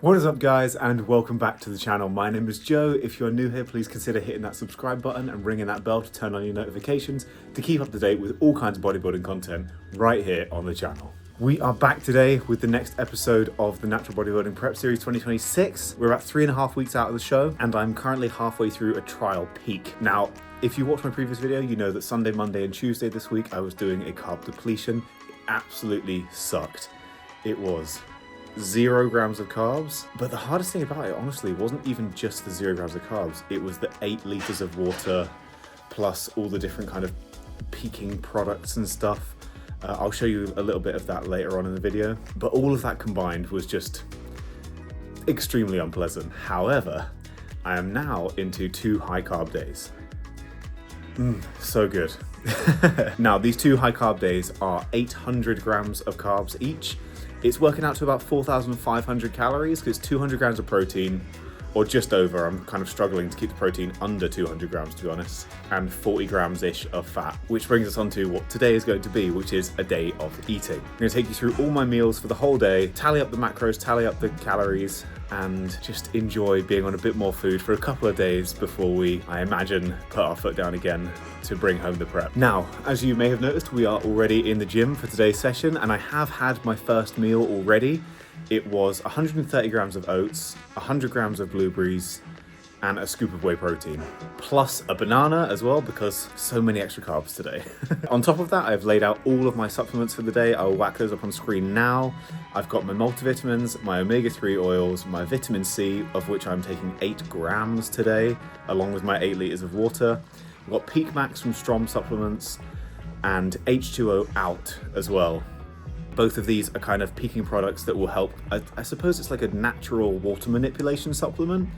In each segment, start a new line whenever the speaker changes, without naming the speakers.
What is up guys, and welcome back to the channel. My name is Joe. If you're new here, please consider hitting that subscribe button and ringing that bell to turn on your notifications to keep up to date with all kinds of bodybuilding content right here on the channel. We are back today with the next episode of the Natural Bodybuilding Prep Series 2026. We're about 3.5 weeks out of the show, and I'm currently halfway through a trial peak. Now, if you watched my previous video, you know that Sunday, Monday, and Tuesday this week, I was doing a carb depletion. It absolutely sucked. It was 0 grams of carbs, but the hardest thing about it honestly wasn't even just the 0 grams of carbs. It was the 8 liters of water plus all the different kind of peaking products and stuff. I'll show you a little bit of that later on in the video, but all of that combined was just extremely unpleasant. However, I am now into 2 high carb days. So good. Now, these 2 high carb days are 800 grams of carbs each. It's working out to about 4,500 calories because it's 200 grams of protein, or just over. I'm kind of struggling to keep the protein under 200 grams, to be honest, and 40 grams-ish of fat, which brings us on to what today is going to be, which is a day of eating. I'm going to take you through all my meals for the whole day, tally up the macros, tally up the calories, and just enjoy being on a bit more food for a couple of days before we, I imagine, put our foot down again to bring home the prep. Now, as you may have noticed, we are already in the gym for today's session, and I have had my first meal already. It was 130 grams of oats, 100 grams of blueberries, and a scoop of whey protein, plus a banana as well, because so many extra carbs today. On top of that, I've laid out all of my supplements for the day. I'll whack those up on screen now. I've got my multivitamins, my omega-3 oils, my vitamin C, of which I'm taking 8 grams today, along with my 8 liters of water. I've got Peak Max from Strom Supplements, and H2O Out as well. Both of these are kind of peaking products that will help. I suppose it's like a natural water manipulation supplement,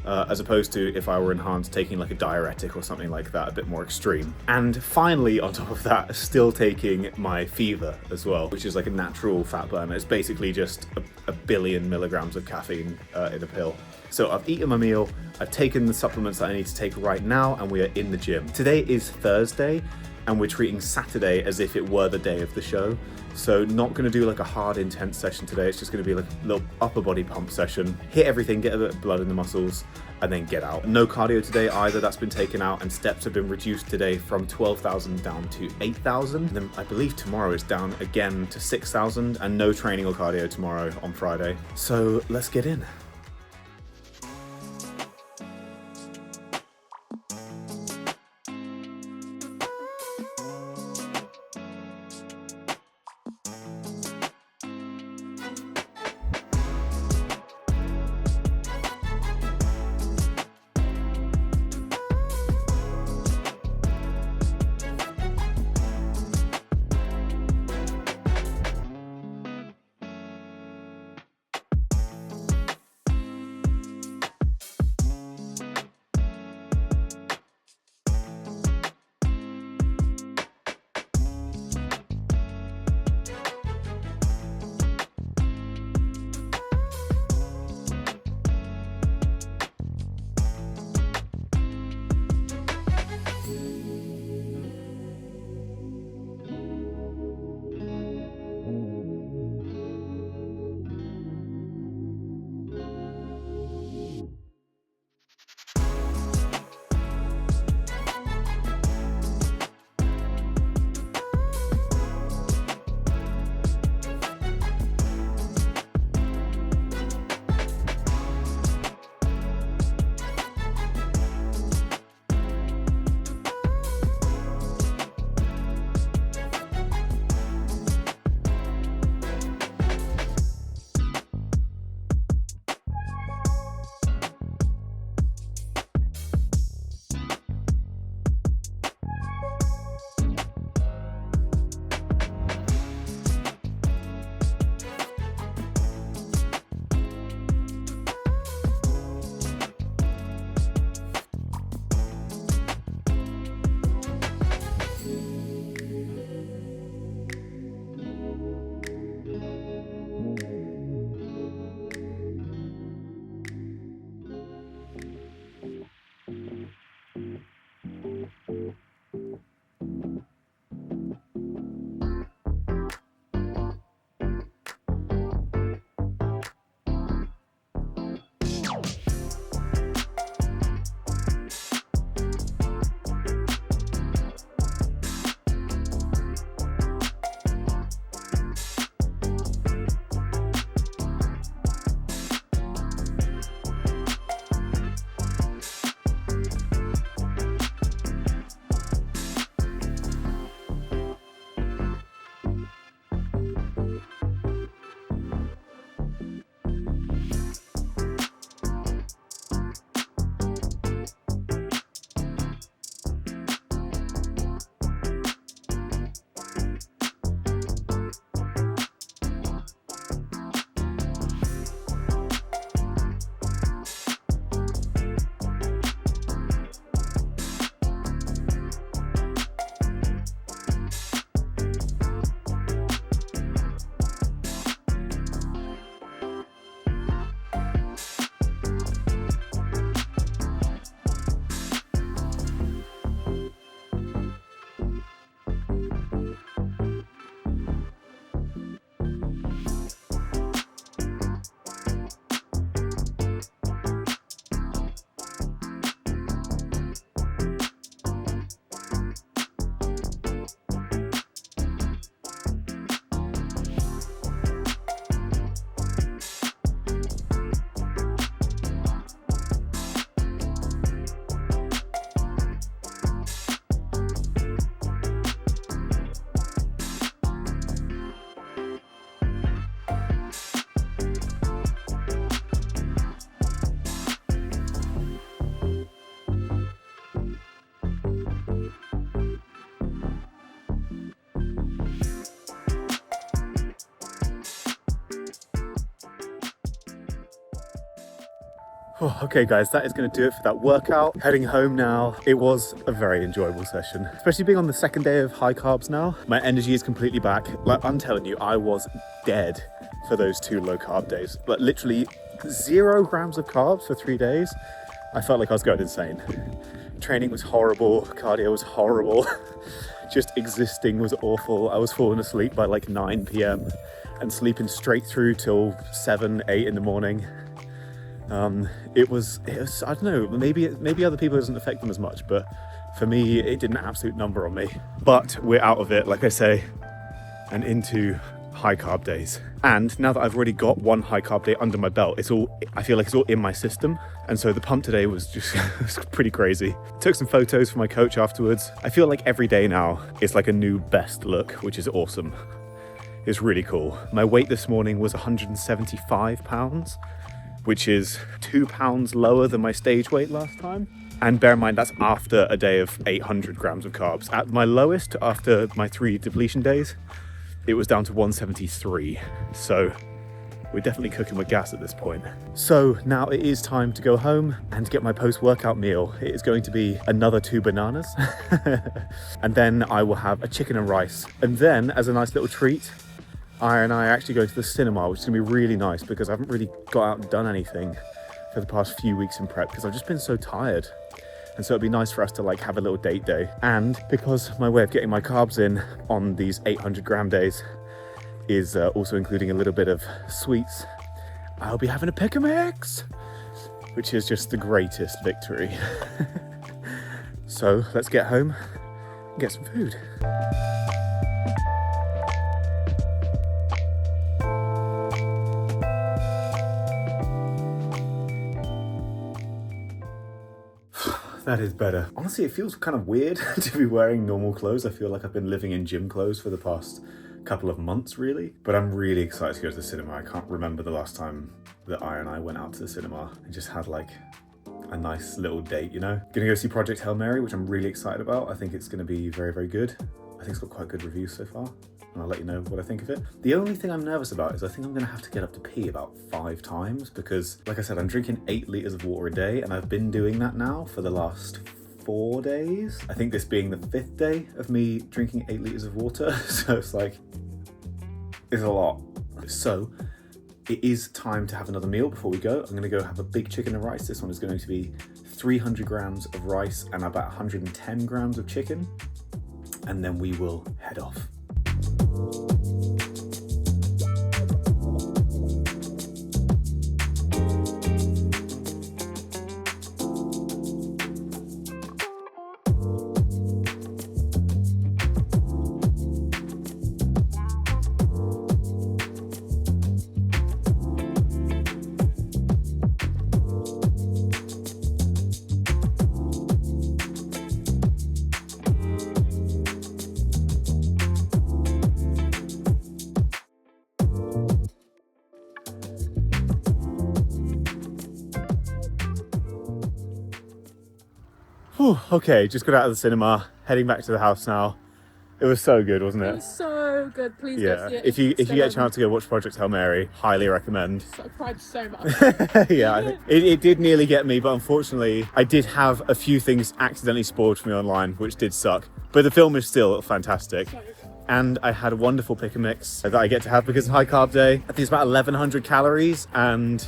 as opposed to if I were enhanced taking like a diuretic or something like that, a bit more extreme. And finally, on top of that, still taking my Fever as well, which is like a natural fat burner. It's basically just a billion milligrams of caffeine in a pill. So I've eaten my meal, I've taken the supplements that I need to take right now, and we are in the gym. Today is Thursday, and we're treating Saturday as if it were the day of the show. So not gonna do like a hard, intense session today. It's just gonna be like a little upper body pump session. Hit everything, get a bit of blood in the muscles, and then get out. No cardio today either, that's been taken out, and steps have been reduced today from 12,000 down to 8,000. Then I believe tomorrow is down again to 6,000, and no training or cardio tomorrow on Friday. So let's get in. Oh, okay guys, that is going to do it for that workout. Heading home now. It was a very enjoyable session, especially being on the second day of high carbs now. My energy is completely back. Like, I'm telling you, I was dead for those 2 low carb days. But literally 0 grams of carbs for 3 days. I felt like I was going insane. Training was horrible, cardio was horrible. Just existing was awful. I was falling asleep by like 9 p.m. and sleeping straight through till 7, 8 in the morning. It was, I don't know, maybe other people it doesn't affect them as much, but for me, it did an absolute number on me. But we're out of it, like I say, and into high carb days. And now that I've already got 1 high carb day under my belt, I feel like it's all in my system. And so the pump today was just was pretty crazy. Took some photos for my coach afterwards. I feel like every day now is like a new best look, which is awesome. It's really cool. My weight this morning was 175 pounds, which is 2 pounds lower than my stage weight last time. And bear in mind, that's after a day of 800 grams of carbs. At my lowest, after my 3 depletion days, it was down to 173. So we're definitely cooking with gas at this point. So now it is time to go home and get my post-workout meal. It is going to be another 2 bananas. And then I will have a chicken and rice. And then, as a nice little treat, I and I are actually going to the cinema, which is gonna be really nice because I haven't really got out and done anything for the past few weeks in prep because I've just been so tired. And so it'd be nice for us to like have a little date day. And because my way of getting my carbs in on these 800 gram days is also including a little bit of sweets, I'll be having a pick a mix, which is just the greatest victory. So let's get home and get some food. That is better. Honestly, it feels kind of weird to be wearing normal clothes. I feel like I've been living in gym clothes for the past couple of months, really. But I'm really excited to go to the cinema. I can't remember the last time that I and I went out to the cinema and just had like a nice little date, you know? Gonna go see Project Hail Mary, which I'm really excited about. I think it's gonna be very, very good. I think it's got quite good reviews so far, and I'll let you know what I think of it. The only thing I'm nervous about is I think I'm gonna have to get up to pee about 5 times because, like I said, I'm drinking 8 liters of water a day, and I've been doing that now for the last 4 days. I think this being the 5th day of me drinking 8 liters of water, so it's like, it's a lot. So it is time to have another meal before we go. I'm gonna go have a big chicken and rice. This one is going to be 300 grams of rice and about 110 grams of chicken. And then we will head off. Whew, okay, just got out of the cinema, heading back to the house now. It was so good, wasn't
It
it?
was so good. Please
Yeah,
go see it.
if you get a chance to go watch Project Hail Mary, highly recommend.
I cried so much.
Yeah, I think it did nearly get me, but unfortunately I did have a few things accidentally spoiled for me online, which did suck. But the film is still fantastic. And I had a wonderful pick and mix that I get to have because of high carb day. I think it's about 1100 calories and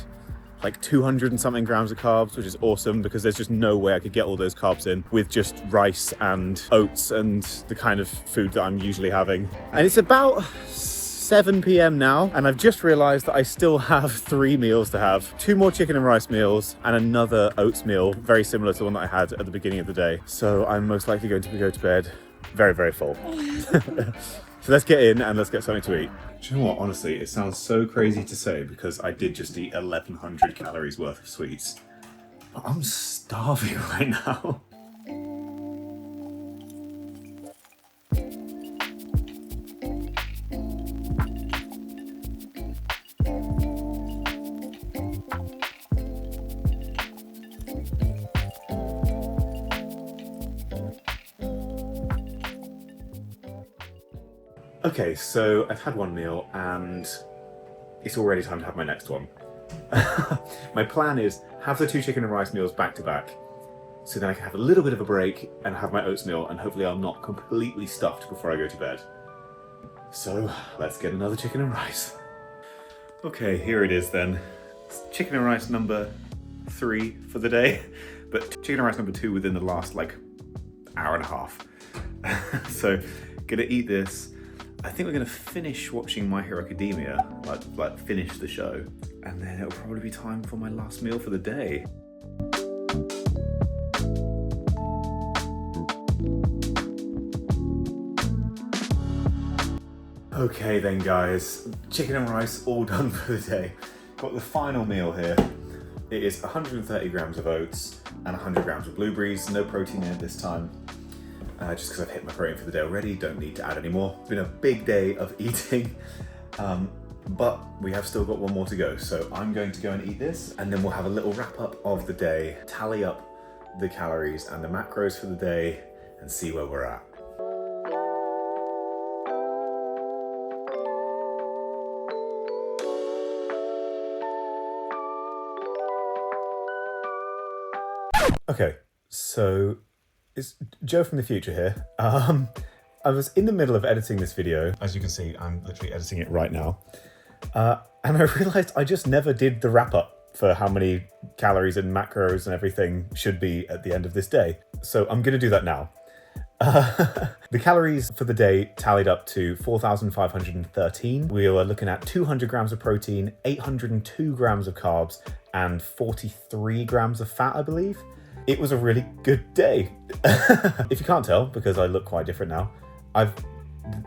like 200 and something grams of carbs, which is awesome because there's just no way I could get all those carbs in with just rice and oats and the kind of food that I'm usually having. And it's about 7 p.m. now, and I've just realized that I still have 3 meals to have. 2 more chicken and rice meals and another oats meal, very similar to the one that I had at the beginning of the day. So I'm most likely going to go to bed very, very full. So let's get in and let's get something to eat. Do you know what? Honestly, it sounds so crazy to say because I did just eat 1100 calories worth of sweets. But I'm starving right now. Okay, so I've had one meal and it's already time to have my next one. My plan is have the 2 chicken and rice meals back to back, so then I can have a little bit of a break and have my oats meal, and hopefully I'm not completely stuffed before I go to bed. So let's get another chicken and rice. Okay, here it is then. It's chicken and rice number 3 for the day, but chicken and rice number 2 within the last like hour and a half. So gonna eat this. I think we're gonna finish watching My Hero Academia, like finish the show, and then it'll probably be time for my last meal for the day. Okay then guys, chicken and rice all done for the day. Got the final meal here. It is 130 grams of oats and 100 grams of blueberries, no protein in it this time. Just because I've hit my protein for the day already, don't need to add any more. It's been a big day of eating, but we have still got one more to go. So I'm going to go and eat this, and then we'll have a little wrap up of the day, tally up the calories and the macros for the day, and see where we're at. Okay, so it's Joe from the future here. I was in the middle of editing this video. As you can see, I'm literally editing it right now. And I realized I just never did the wrap up for how many calories and macros and everything should be at the end of this day. So I'm gonna do that now. The calories for the day tallied up to 4,513. We were looking at 200 grams of protein, 802 grams of carbs, and 43 grams of fat, I believe. It was a really good day. If you can't tell, because I look quite different now,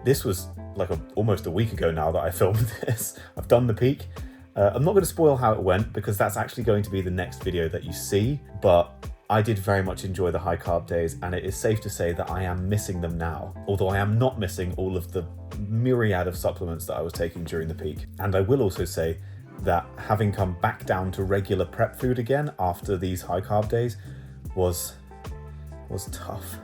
this was like almost a week ago now that I filmed this. I've done the peak. I'm not going to spoil how it went because that's actually going to be the next video that you see, but I did very much enjoy the high carb days, and it is safe to say that I am missing them now, although I am not missing all of the myriad of supplements that I was taking during the peak. And I will also say that having come back down to regular prep food again after these high carb days was tough.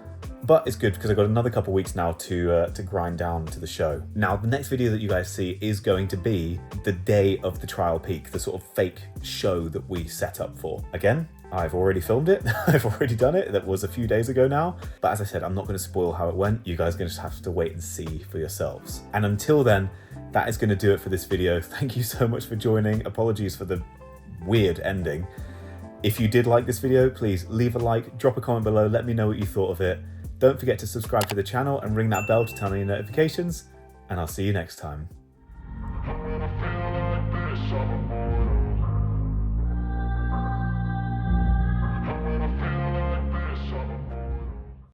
But it's good because I've got another couple weeks now to grind down to the show. Now, the next video that you guys see is going to be the day of the trial peak, the sort of fake show that we set up for. Again, I've already filmed it. I've already done it. That was a few days ago now. But as I said, I'm not going to spoil how it went. You guys are going to just have to wait and see for yourselves. And until then, that is going to do it for this video. Thank you so much for joining. Apologies for the weird ending. If you did like this video, please leave a like, drop a comment below, let me know what you thought of it. Don't forget to subscribe to the channel and ring that bell to turn on your notifications, and I'll see you next time.